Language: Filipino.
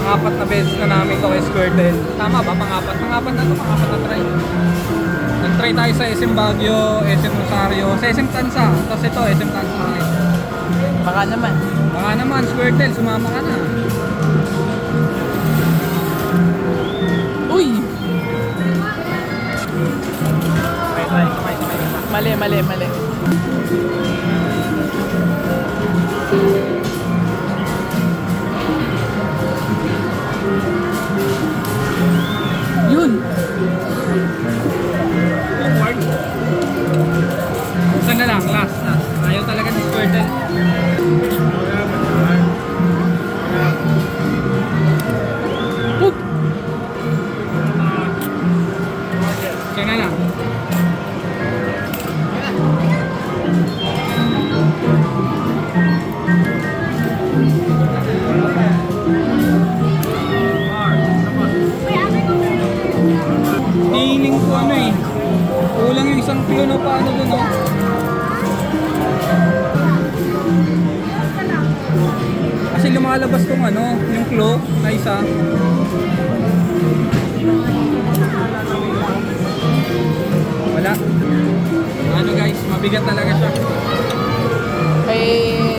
Pang-apat na beses na namin to kay Squirtle. Tama ba? Pang-apat? Pang-apat na to, pang-apat na try. Nag-try tayo sa SM Baguio, SM Rosario, sa SM Tansa. Tapos ito, SM Tansa ulit. Baka naman. Baka naman, Squirtle, sumama ka na. Uy! Kamay. Mali. Yun! Forward. Isa na lang, last. Ayaw talaga ni Squirtle. Hook! Isa na lang. Feeling ko ano eh. Kulang yung isang kilo na paano dun oh. Kasi lumalabas tong ano, yung claw na isa. Wala. Ano guys, mabigat talaga siya. Kay